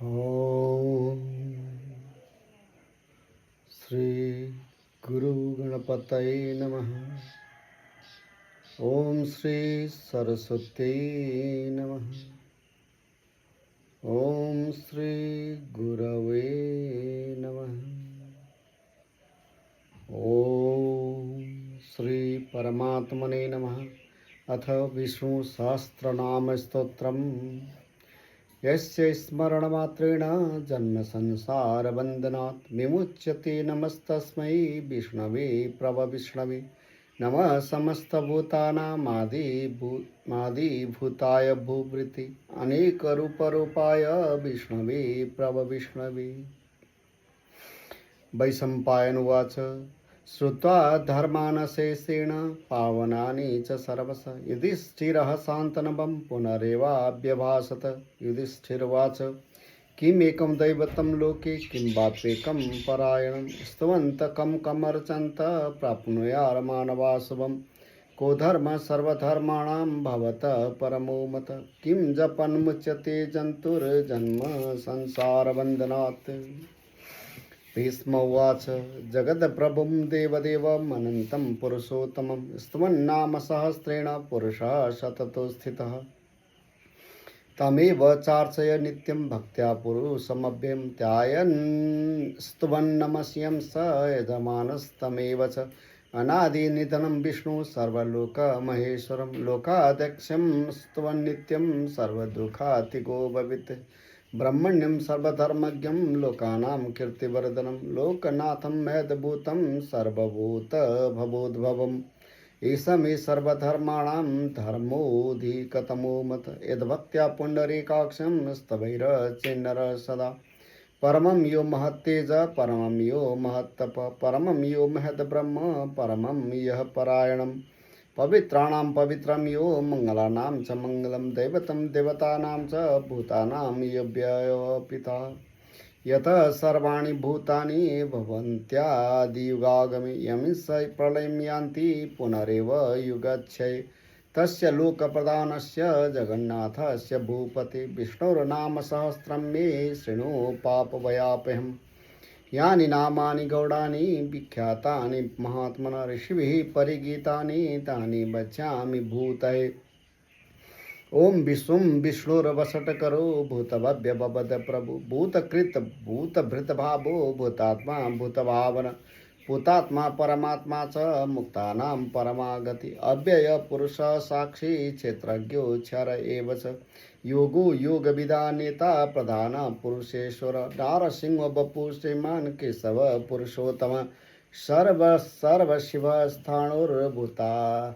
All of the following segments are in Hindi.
ओम श्री गुरु गणपतये नमः। ओम श्री सरस्वती नमः। ओम श्री गुरवे नमः। ओम श्री परमात्मने नमः। अथ विष्णु सहस्रनाम स्तोत्रम्। यस्य स्मरणमात्रेण जन्म संसार बंधनात् विमुच्यते। नमस्तस्मै विष्णवे प्रभविष्णवे। नमः समस्तभूतानामादिभूताय भूभृति अनेकरूपरूपाय विष्णवे प्रभविष्णवे। वैशम्पायनुवाच श्रुत्वा धर्मानशेषेण पावनानि च सर्वश युधिष्ठिरः शान्तनवं पुनरेवाभ्यभाषत। युधिष्ठिर्वाच किमेकं दैवतं लोके किं वाप्येकं परायणं स्तवन्तकं कमर्चन्त प्राप्नुयार्मानवा शुभं। को धर्म सर्वधर्माणां भवतः परमो मत किं जपन्मुच्यते जन्तुर्जन्म संसारबन्धनात्। भीष्मोवाच जगत्प्रभुं देवदेवम् अनन्तं पुरुषोत्तमं स्तवन्नाम सहस्रेण पुरुषः सततो स्थितः। तमेव चार्चय नित्यं भक्त्या पुरुषमव्ययं ध्यायन् स्तवन्नमस्यं स यजमानस्तमेव च। अनादिनिधनं विष्णु सर्वलोकमहेश्वरं लोकाध्यक्षं स्तवन्नित्यं सर्वदुःखातिगो भवेत्। ब्रह्मण्यं सर्वधर्मज्ञं लोकानां कीर्तिवर्धनं लोकनाथं मेदभूतं सर्वभूतभवोद्भवम्। एष मे सर्वधर्माणां धर्मोऽधिकतमो मत यद्भक्त्या पुण्डरीकाक्षं स्तवैरचिन्नर सदा। परमं यो महत्तेज परमं यो महत्तप परमं यो महद्ब्रह्म परमं यः परायणम्। पवित्राणां पवित्रं यो मंगलानां च मंगलं दैवतं देवतानां च भूतानां यो पिता। यतः सर्वाणि भूतानि भवन्त्यादियुगागमे यमिं स प्रलयं यान्ति पुनरेव युगक्षये। तस्य लोकप्रधानस्य जगन्नाथस्य भूपते विष्णोर्नाम सहस्रं मे शृणु पापभयापहम्। यानि नामानि गौडानि विख्यातानि महात्मना ऋषिभिः परिगीतानि तानि वक्ष्यामि भूतये। ओम विश्वं विष्णुर्वषट्करो भूतभव्य भवद प्रभु भूतकृत भूतभृतभावो भूतात्मा भूतभावन भूतात्मा परमात्मा च मुक्तानां परमा गति। अव्यय पुरुष साक्षी क्षेत्रज्ञो क्षर एव च योगो योगविदा नेता प्रधान पुरुषेश्वर नारसिंह बपु श्रीमान केशव पुरुषोत्तम सर्व सर्वशिव स्थाणुर्भूता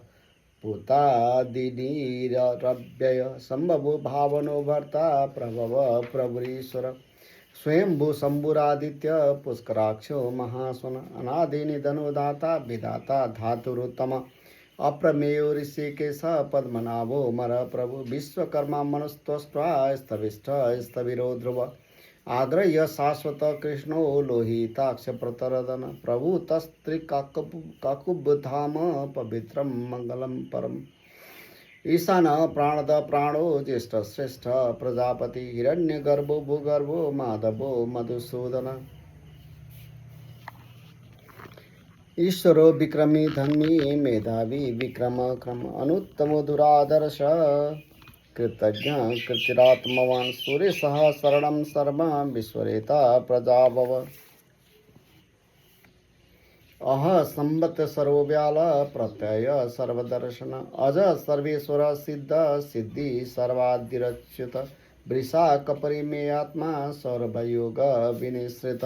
भूतादिनीरव्यय संभवो भावनो भर्ता प्रभव प्रभुरीश्वर स्वयंभू शंभुरादित्य पुष्कराक्षो महासन अनादिनिधनो दाता विधाता धातुरुत्तम अप्रमेयो ऋषिकेश पद्मनाभो मर प्रभु विश्वकर्मा मनुस्त्वष्ट्वा स्तविष्ठ स्तविरो ध्रुव आग्रह्य शाश्वत कृष्णो लोहिताक्ष प्रतरदन प्रभु तस्त्रिकाकुब्धाम पवित्रं मंगलम परम। ईशान प्राणद प्राणो ज्येष्ठ श्रेष्ठ प्रजापति हिरण्यगर्भो भूगर्भो माधवो मधुसूदन ईश्वरो विक्रमी धन्वी मेधावी विक्रम क्रम अनुत्तमो दुरादर्श कृतज्ञ कृतिरात्मवान् सूर्यसः शरणं सर्व विश्वरेता प्रजाभव। अह संबत सर्वव्याल प्रत्यय सर्वदर्शन अज सर्वेश्वर सिद्ध सिद्धि सर्वादिरच्युत वृषा कपरि मे आत्मा सर्वयोग विनिश्रित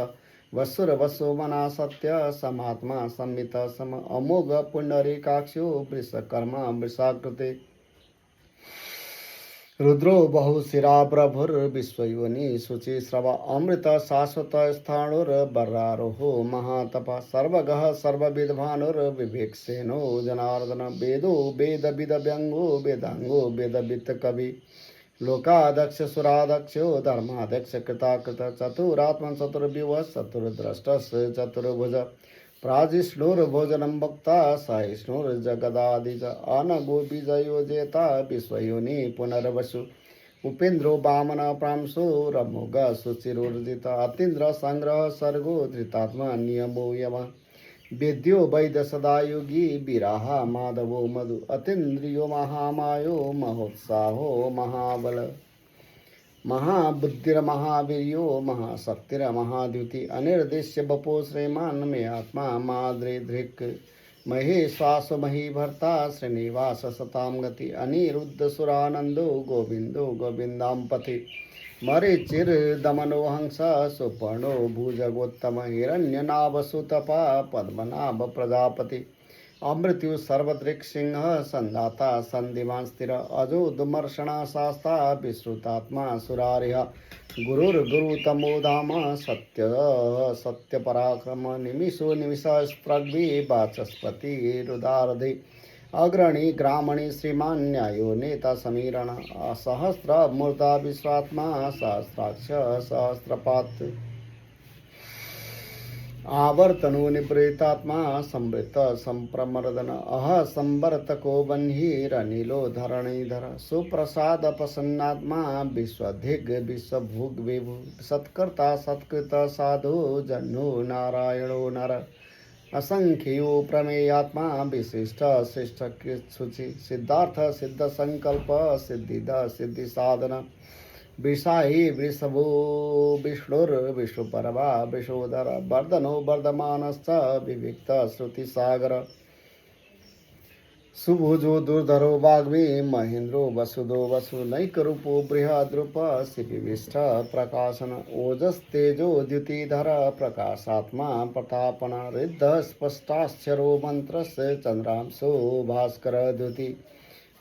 वसुर वसु मना सत्य समात्मा संमित सम अमोघ पुंडरीकाक्षो वृषकर्मा वृषाकृते रुद्रो बहुशिरा प्रभुर्विश्वयोनि शुचिश्रव अमृत शाश्वत स्थाणुर्बर्रारोहो महातप सर्वगः सर्वविद्भानुर्विवेकसेनो जनार्दन वेदो वेदविद व्यंगो वेदांगो वेदवित्त कवि लोकाध्यक्ष सुराध्यक्षो धर्माध्यक्ष कृताकृत चतुरात्मन चतुर्व्यूह चतुर्द्रष्ट चतुर्भुज प्राजिष्णुर्भोजनं भक्ता सहिष्णुर्जगदादिज अनगो विजयो जेता विश्वयोनि पुनर्वसु उपेन्द्रो वामन प्रांशो रमोग सुचिरोर्जित अतीन्द्र संग्रह सर्गो धृतात्मा नियमो यम वेद्यो वैद्य सदा योगी विराहा माधवो मधु अतीन्द्रियो महामायो महोत्साहो महाबल महाबुद्धिर्महावीर्यो महाशक्तिर्महाद्युति अनिर्देश्य बपो श्रीमान मे आत्मा माद्रे धृक् महेश्वास मही भर्ता श्रीनिवास सताम गति अनिरुद्ध सुरानंदो गोविंदो गोविंदाम पति मरे चिर दमनो हंस सुपर्णो भुजगोत्तम हिरण्यनाभ सुतपा पद्मनाभ प्रजापति अमृत्यु सर्वदृक् सिंह संदाता संदिवान स्थिर अजो दुमर्षणा शास्ता विश्रुतात्मा सुरारिह गुरुर्गुरुतमो धाम सत्य सत्य पराक्रम निमिषो निमिष स्प्रग्भि वाचस्पति रुदारधि अग्रणी ग्रामणी श्रीमान न्यायो नेता समीरण सहस्र मूर्ता विश्वात्मा सहस्राक्ष सहस्रपात आवर्तनो निवृत्तात्मा संवृत संप्रमर्दन अह संवर्तको बन्हीरनीलो धरणीधर सुप्रसाद प्रसन्नात्मा विश्वधिग विश्वभुग विभु सत्कर्ता सत्कृत साधु जन्नो नारायणो नर असंख्यो प्रमेयात्मा विशिष्ट शिष्ट शुचि सिद्धार्थ सिद्ध संकल्प सिद्धिद सिद्धि साधन विषाही वृषभो विष्णुर्विष्णुपरवा विशोदर वर्धनो वर्धमानश्च विविक्त श्रुतिसागर सुभुजो दुर्धरो वाग्मी महेन्द्रो वसुदो वसु नैकरूपो बृहद्रूप शिविविष्ट प्रकाशन ओजस्तेजो द्युतिधर प्रकाशात्मा प्रतापन रिद्ध स्पष्टाक्षरो मंत्रस्य चंद्रांशो भास्कर द्युति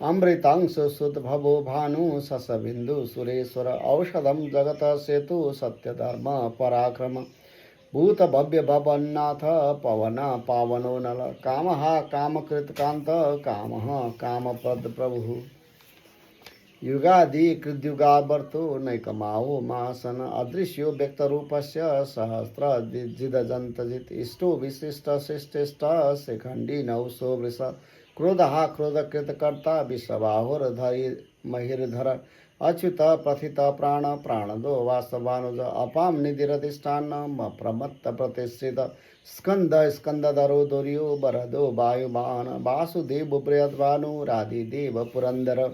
अमृतांश सुतभवो भानु ससबिंदु सुरेश्वर औषधम जगत सेतु सत्यधर्म पराक्रम भूत भव्य भवन्नाथ पवन पावनो नल कामः कामकृतकांत कामः कामप्रद प्रभु युगादि कृद्युगावर्तो नैकमाहो मासन अदृश्यो व्यक्तरूपस्य सहस्र जिदजन्तजित् इष्टो विशिष्ट शिष्टेष्ट शिखण्डी नवसो वृष क्रोधः क्रोधकृतकर्ता विश्वबाहुर्धरि महिर्धर अच्युत प्रथित प्राण प्राणदो वासवानुज अपां निधिरधिष्ठान प्रमत्त प्रतिष्ठित स्कंद स्कंदधरो दुर्यो वरदो वायुवान वासुदेव बृहद्भानु राधिदेव पुरंदर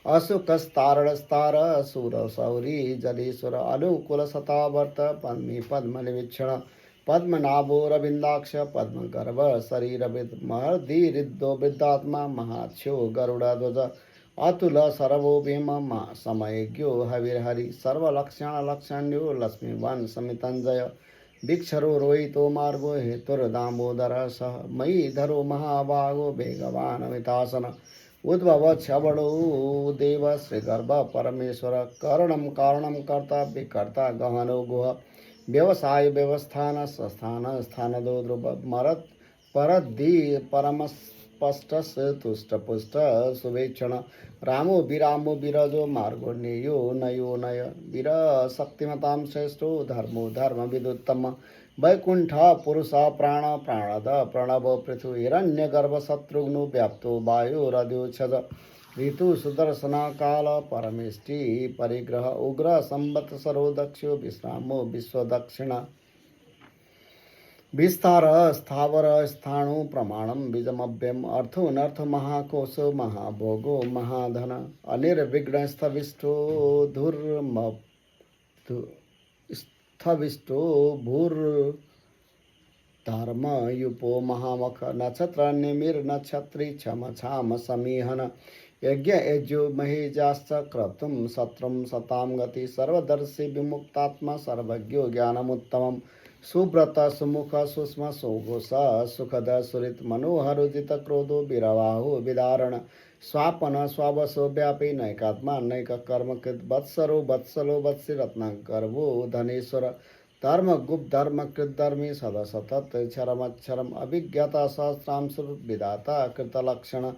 अशुकस्तारणस्तार सूरसौरी जलेश्वर अनुकूल सतावर्त पद्मी पद्मनिवीक्षण पद्मनाभो रविंदाक्ष पद्मगर्भ शरीरविद महर्धिरिद्धो वृद्धात्मा महाक्षो गरुड़ध्वज अतुल सर्वो भीम समयज्ञो हविर्हरि सर्वलक्षणलक्षण्यो लक्ष्मीवान् समितञ्जय वीक्षरो रोहितो मार्गो हेतुर्दामोदर सह मयि धरो महाभागो वेगवान् अमितासन उद्भव क्षवणो देव श्रीगर्भ परमेश्वर करणं कारणं कर्ता विकर्ता गहनो गुह व्यवसाय व्यवस्थान स्थान स्थानदो ध्रुव मरत परद्धि परम स्पष्ट तुष्ट पुष्ट शुभेक्षण रामो विरामो विरजो मार्गो नेयो नयो नय वीर शक्तिमतां श्रेष्ठो धर्मो धर्म विदुत्तम वैकुंठ पुरुष प्राण प्राणद प्रणव पृथु हिरण्य गर्भ शत्रुघ्नो व्याप्तो वायुरद्योक्षज ऋतु सुदर्शना काल परमेष्टि परिग्रह उग्र संवत्सरो दक्षो विश्रामो विश्वदक्षिण विस्तार स्थावर स्थाणु प्रमाणम बीजमभ्यम अर्थोनर्थ महाकोश महाभोगो महाधन अनिर्विघ्न स्थविष्टो स्थविष्टो भूर धर्म युपो महामख नक्षत्र निमिर नक्षत्री क्षम छाम समीहन यज्ञ यज्ञो महेजाश्च क्रतुं शत्रुं सतां गति सर्वदर्शी विमुक्तात्मा सर्वज्ञो ज्ञानमुत्तमं सुव्रत सुमुख सुष्म सुघोष सुखद सुरित मनोहर उदित क्रोधो विरवाहो विदारण स्वापन स्वावसो व्यापी नैकात्मा नैक कर्मकृत वत्सरो वत्सलो वत्सी रत्नाकर्वो धनेश्वर धर्म गुप्त धर्म कृत धर्मी सदा सतत क्षरमक्षरम अभिज्ञता सहस्रांशु विधाता कृतलक्षण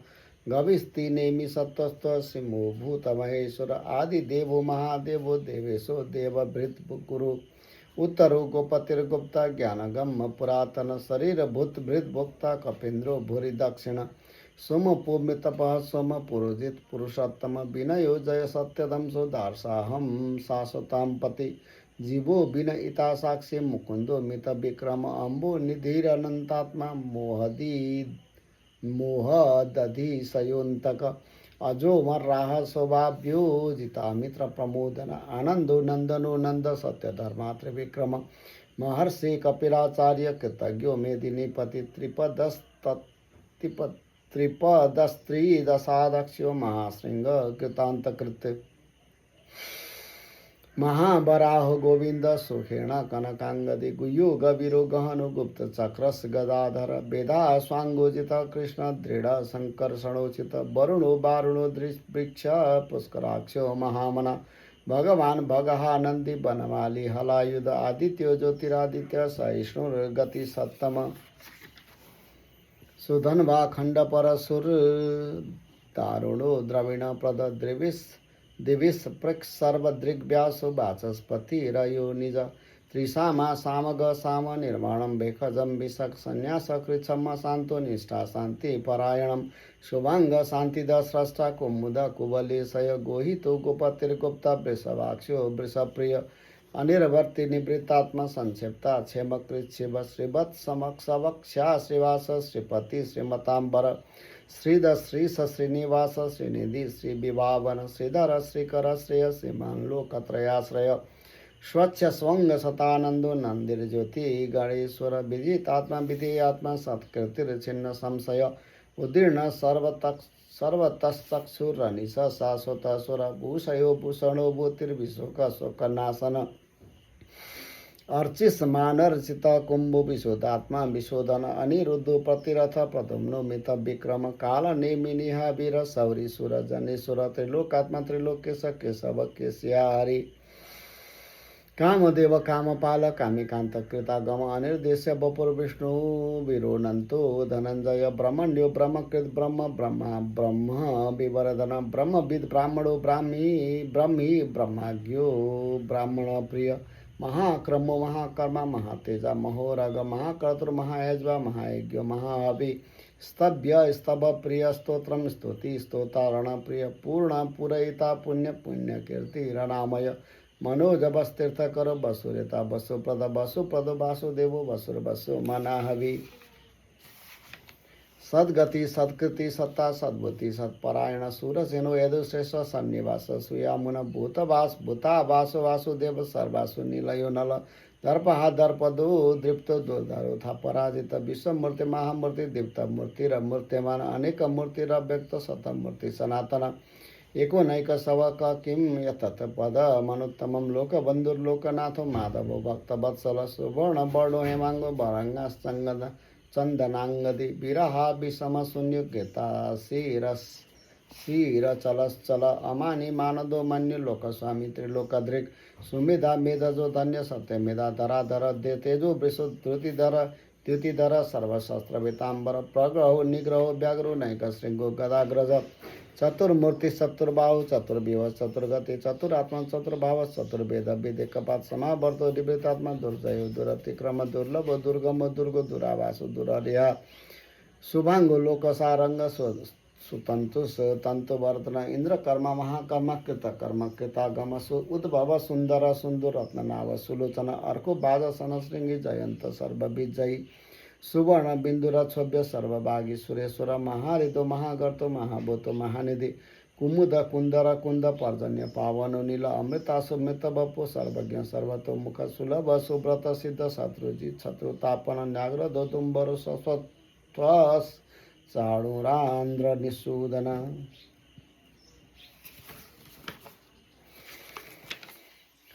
गविस्ति नेमि सत्वस्व सिंहो भूत महेश्वर आदि देवो महादेवो देवेशो देवभृत गुरु उत्तरो गोपतिर्गुप्ता ज्ञानगम पुरातन शरीर भूत भृत भोक्ता कपीन्द्रो भूरि दक्षिण सोमपूमितपः सोम पुरोजित पुरुषोत्तम विनयो जय सत्यदम सुदार्साहम शाश्वतां पति जीवो विनयिता साक्षी मुकुंदो मित विक्रम अम्बो निधिर अनंतात्मा मोहदधि सयोन्तक अजो मर्राह स्वभाव्यो जिता मित्र प्रमोदन आनंदो नंदनो नंद सत्य धर्मा त्रिविक्रम महर्षि कपिलाचार्य कृतज्ञो मेदिनीपति त्रिपदस्त्रीदशादक्ष्यो महाशृंग कृतांतकृत महाबराह गोविंद सुखेण कनकांगदि गुयो गवीरो गहनो गुप्त चक्रस गदाधर वेदा स्वांगोजित कृष्ण दृढ़ संकर्षणोचित वरुणो वारुणो वृक्ष पुष्कराक्षो महामना भगवान भगहानंदी बनमाली हलायुध आदित्यो ज्योतिरादित्य सहिष्णुर्गति सत्तम सुधन्वा खंड परसुर दारुणो द्रविण प्रद दिविश पृक् सर्वदृग्व्यासो वाचस्पति रयो निज त्रिसामा सामग साम निर्माणं भेखजं विशक संन्यास कृच्छम शांतो निष्ठा शांति परायणम शुभांग शांतिद स्रष्टा कुमुद कुबलेशय गोहितो गोपतिर्गुप्ता वृषभाक्षो वृषप्रिय अनिर्वर्ति निवृत्तात्मा संक्षिप्ता क्षेमकृत शिव श्रीवत् समक्षवक्षा श्रीवास श्रीपति श्रीमतांबर श्रीद श्री श्रीनिवास श्रीनिधि श्री विभावन श्रीधर श्रीकर श्रेय श्रीमान लोकत्रयाश्रय स्वच्छ स्वंग सतानंदो नंदिर ज्योति गणेश्वर विदितात्मा विधेयात्मा सत्कृतिर्छिन्न संशय उदीर्ण सर्वतश्चक्षुरनिश शाश्वत सुर भूषयो भूषणो भूतिर्विशोक शोकनाशन अर्चिस मानर्चित कुंभो विशोधात्मा विशोधन अनिरुद्धो प्रतिरथ प्रदुम्नो मित विक्रम काल नेमिनिह वीर सौरी सुर जनेश्वर त्रिलोकात्मा त्रिलोकेश केशव केश्याहरि कामदेव कामपाल कामिकांत कृतागम अनिर्देश्य बपुर विष्णु विरोनंतो धनंजय ब्रह्मण्यो ब्रह्मकृत ब्रह्म ब्रह्मा ब्रह्म विवरदन ब्रह्मविद ब्राह्मणो ब्रह्मी ब्रह्माज्ञो ब्राह्मण प्रिय महाक्रमो महाकर्मा महातेजा महोरग महाकर्तृ महायज्वा महायज्ञ महाअभि स्तभ्य स्तभ प्रिय स्तोत्रम स्तुति स्तोतारण प्रिय पूर्ण पूरयिता पुण्य पुण्य कीर्ति रणामय मनोजबस्तीर्थ करो बसुरेता वसुप्रद वासुदेवो वसुर वसु मनाहवि सद्गति सत्कृति सत्ता सद्भुति सत्परायण सूरसेनो यदुश्रेष्ठ सन्निवास सुयामुन भूतावास वासुदेव सर्वासु निलयो नल दर्पहा दर्पदो दृप्तो दुर्धरो था पराजित विश्वमूर्ति महामूर्ति दीप्त मूर्तिरमूर्तिमान अनेक मूर्तिरव्यक्त सतमूर्ति सनातन एको नैक सवक किं यतत पद मनुत्तमं लोकबन्धुर्लोकनाथो माधवो भक्तवत्सल सुवर्ण वर्णो हेमांगो वरंगाश्चंगद चंदनांगदि विरहा विषम शून्य गेता शीर चलश्चल अमानि मानदो मन्य लोकस्वामी त्रिलोकदृक् सुमेधा मेधजो धन्य सत्य मेधा धराधर दे तेजो वृषो द्युतिधर सर्वशस्त्र वेतांबर प्रग्रहो निग्रहो व्याघ्रो नैक श्रृंगो गदाग्रज चतुर्मूर्ति चतुर्बाहु चतुर्व्यूह चतुर्गति चतुरात्मा चतुर्भाव चतुर्वेद विदेकपात समावर्तो निवृत्तात्मा दुर्जयो दुरतिक्रम दुर्लभ दुर्गम दुर्गो दुरावासु दुररिया शुभांगो लोकसारंग सुतंतु तंतुवर्धन इंद्र कर्म महाकर्म कृतागम उद्भव सुंदर सुंदर रत्ननाव सुलोचन अर्को बाज सनश्रृंगी जयंत सर्वविजयी सुवर्ण बिंदुर क्षोभ्य सर्वभागी सुरेश्वर महारितो महागर्तो महाभूतो महानिधि कुमुद कुंदर कुंद पर्जन्य पावन नील अमृतासुमृत बपो सर्वज्ञ सर्वतोमुख सुलभ सुव्रत सिद्ध शत्रुजित शत्रुतापन न्याग्र दोतुंबर सस्वत्वस चाणुरांध्र निषूदन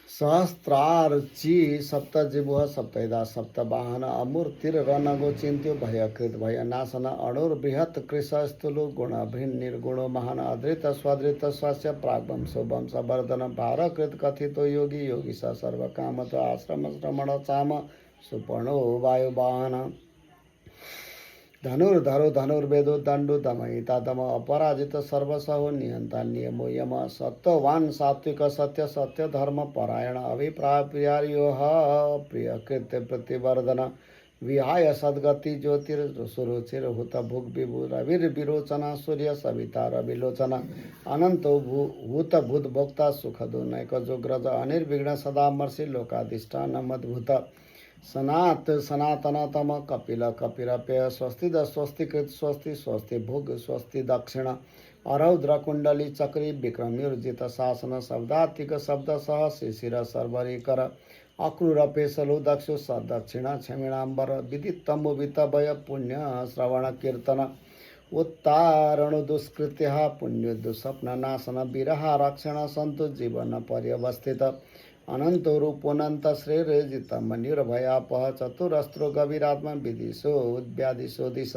सहस्रार्ची सप्तजिभुः सप्तैदा सप्तवाहन अमूर्तिरनगो चिन्त्यो भयकृत भयनाशन अणुर्बृहत् कृशस्थूलो गुणभृन् निर्गुणो महान अधृत स्वधृत स्वस्य प्राग्वंशो वंशवर्धन भारकृत कथितो योगी योगी स सर्वकामतो आश्रम श्रमण चाम सुपर्णो वायुवाहन धनुर्धरो धनुर्वेदो दंडो दमयिता दम अपराजित सर्वसहो नियंता नियमो यम सत्ववान सात्विक सत्य सत्य धर्म परायण अभिप्राय प्रियार्यो प्रिय कृत्य प्रतिवर्धन विहाय सद्गति ज्योतिर्सुरुचिर हुत भुग विभु रविर्विरोचना सूर्य सविता रविलोचना अनंतो भूत भूत भोक्ता सुखदो नैक जोग्रज अनिर्विघ्न सदा मर्षि लोकाधिष्ठान मद्भुत सनात सनातन तम कपिल कपिरप्य स्वस्ति स्वस्ति कृत स्वस्ति स्वस्ति भोग स्वस्ति दक्षिण अरौद्र कुंडली चक्री विक्रम्युर्जित शासन शब्दातिक शब्द सह शिशिर सर्वरीकर अक्रूरपेशलो दक्षु सदक्षिण क्षमिणांबर विदित तम्बुवितभय पुण्य श्रवण कीर्तन उत्तारण दुष्कृत्य पुण्य दुस्वप्न नाशन विरह रक्षण संतु जीवन पर्यवस्थित अनंत रूपोनंत श्रेजित निर्भयापह चतुरस्त्रो गभीरात्म विदिशो व्यादिशो दिश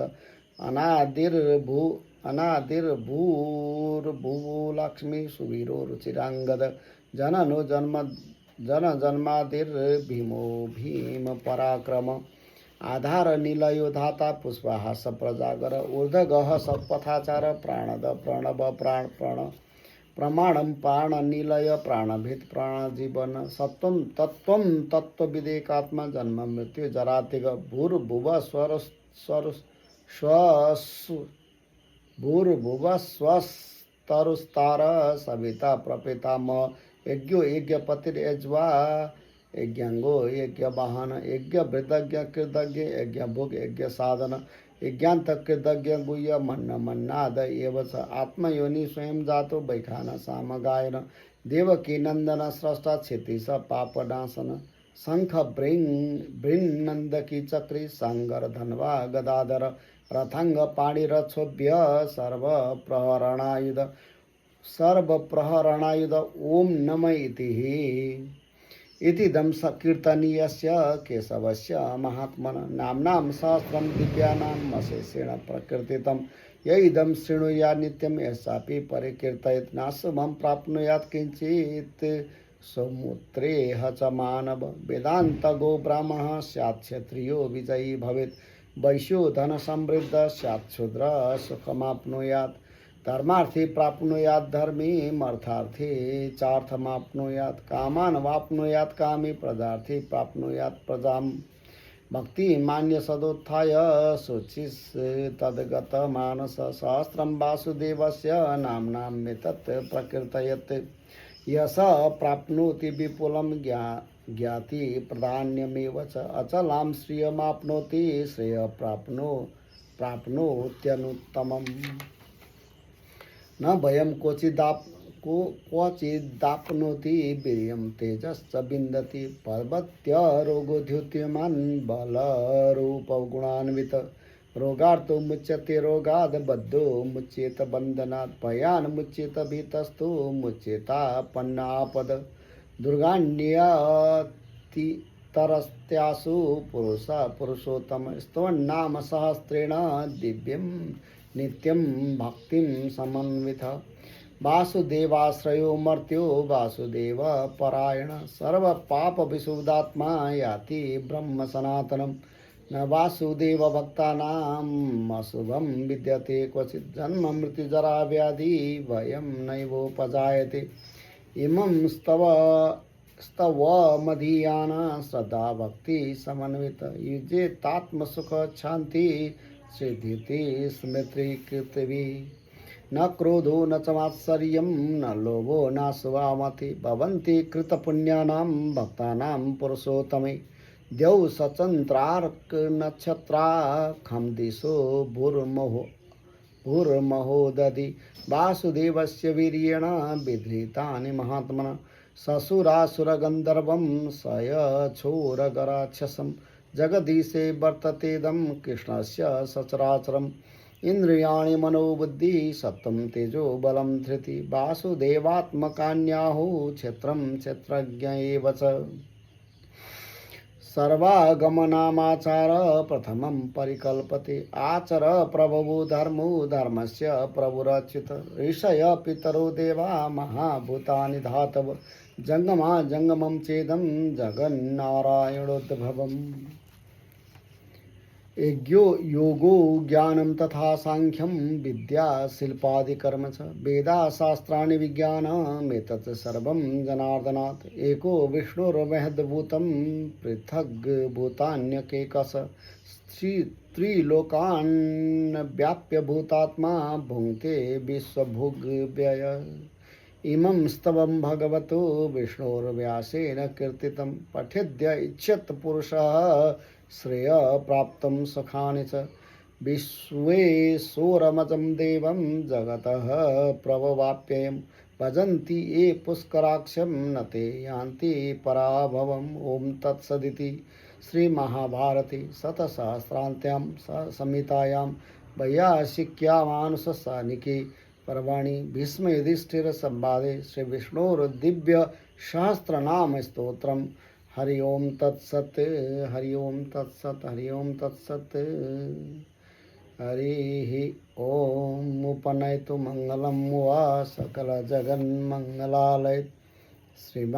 अनादिर्भूर्भुवो लक्ष्मी सुवीरो रुचिरांगद जननो जन्मादिर्भीमो भीम पराक्रम आधार निलयो धाता पुष्पहास प्रजागर ऊर्धगः सत्पथाचार प्राणद प्रणव प्राण प्रण प्रमाणम प्राण निलय प्राणभेद प्राण जीवन सत्वम तत्वम तत्व विदेकात्मा जन्म मृत्यु जरातिग भूर्भुव स्वर स्वर स्वसु भूर्भुव स्वस्तरुस्तार सविता प्रपिताम यज्ञो यज्ञपतिर्यज्वा यज्ञांगो यज्ञ वाहन यज्ञ वृद्धज्ञ कृतज्ञ यज्ञ भोग यज्ञ साधन यज्ञांत कृतज्ञ गुह्य मन्न मन्नाद एव च आत्मयोनि स्वयं जातो वैखान साम गायन देवकी नंदन स्रष्टा क्षितिश पापनाशन शंख बृन्नंदकी चक्री सांगर धनवा गदाधर रथंग पाणिरक्षोभ्य सर्वप्रहरणायुध ओम नम इतिदं कीर्तनीयस्य केशवस्य महात्मन नाम्नां सहस्रं दिव्यानाम् अशेषेण प्रकीर्तितं य इदं शृणुया नित्यं यस्यापि परिकीर्तयेत् नाशुभं प्राप्नुयात् किञ्चित् समुत्रेह च मानव वेदान्तगो ब्राह्मणः स्यात् क्षत्रियो विजयी भवेत् वैश्यो धनसमृद्धः स्यात् शूद्रः सुखमाप्नुयात् धर्मार्थी प्राप्नुयात् धर्मी अर्थार्थी चार्थमाप्नुयात् कामान वाप्नुयात् कामी प्रजार्थी प्राप्नुयात् प्रजां भक्ति मान्य सदोत्थाय शुचिस् तद्गत मानस सहस्रं वासुदेवस्य नाम्नां तत् प्रकीर्तयत् यश प्राप्नोति विपुलं ज्ञाति प्रधान्यमेव च अचलां श्रियमाप्नोति श्रेय प्राप्नोत्यनुत्तमम् न भयं क्वचिदाप्नोति वीर्यं तेजश्च विन्दति पर्वत्यरोगोद्युत्यमान् बलरूपगुणान्वित रोगार्तो मुच्यते रोगाद् बद्धो मुच्येत बन्धनात् भयान् मुच्येत भीतस्तु मुच्येतापन्नापद दुर्गान्यति तरस्त्यासु पुरुषोत्तम स्तवन्नाम सहस्रेण दिव्यं नित्यं भक्तिं समन्वित वासुदेवाश्रयो मर्त्यो वासुदेव परायण सर्व पाप विशुद्धात्मा याति ब्रह्म सनातनम न वासुदेव भक्तानाम् अशुभं विद्यते क्वचित् जन्म मृत्यु जरा व्याधि भयं नैवोपजायते इमं स्तव मदीयान श्रद्धा भक्ति समन्वित युजेतात्मसुख शांति सिद्धिति स्मृति कृतवी न क्रोधो न च मात्सर्यं न लोभो न सुवामति भवन्ति कृतपुण्यानां भक्तानां पुरुषोत्तमे द्यौ सचन्द्रार्क नक्षत्रा खं दिशो भूर्महो दधि वासुदेवस्य वीर्येण विधृतानि महात्मना ससुरासुरगन्धर्वं सयछोरगराक्षसं जगदीशे वर्ततेदं कृष्णस्य सचराचरम् इंद्रियाणि मनोबुद्धि सत्वं तेजो बलं धृति वासुदेवात्मकान्याहु क्षेत्रं क्षेत्रज्ञ एव च सर्वागमनामाचार प्रथमं परिकल्पते आचर प्रभवो धर्मो धर्मस्य प्रभुरच्युत ऋषय पितरो देवा महाभूतानि धातव जंगमा जंगमं चेदं जगन्नारायणोद्भवम् यज्ञो योगो ज्ञानं तथा सांख्यं विद्या शिल्पादिकर्म च वेदा शास्त्राणि विज्ञानमेतत् सर्वं जनार्दनात् एको विष्णुर्महद्भूतं पृथग् भूतान्यकेकश त्रिलोकान् व्याप्य भूतात्मा भुङ्क्ते विश्वभुग्व्यय इमं स्तवं भगवतो विष्णोर्व्यासेन कीर्तितं पठेद्य इच्छत पुरुषः श्रेय प्राप्तं सुखानि च विश्वेश्वरमजं देवं जगतः प्रभवाप्ययं भजन्ति ये पुष्कराक्षं न ते यान्ति पराभवम् ॐ तत्सदिति श्रीमहाभारते शतसहस्रान्त्यां संहितायां वैयासिक्यामानुषसानिके पर्वाणि भीष्मयुधिष्ठिरसंवादे श्रीविष्णोर्दिव्य सहस्रनाम स्तोत्रम् हरि ओम तत्सत् हरि ओम तत्सत् हरि ओम तत्सत् हरि ओम उपनयतु मंगलम वा सकल जगन्मंगलालय श्रीमान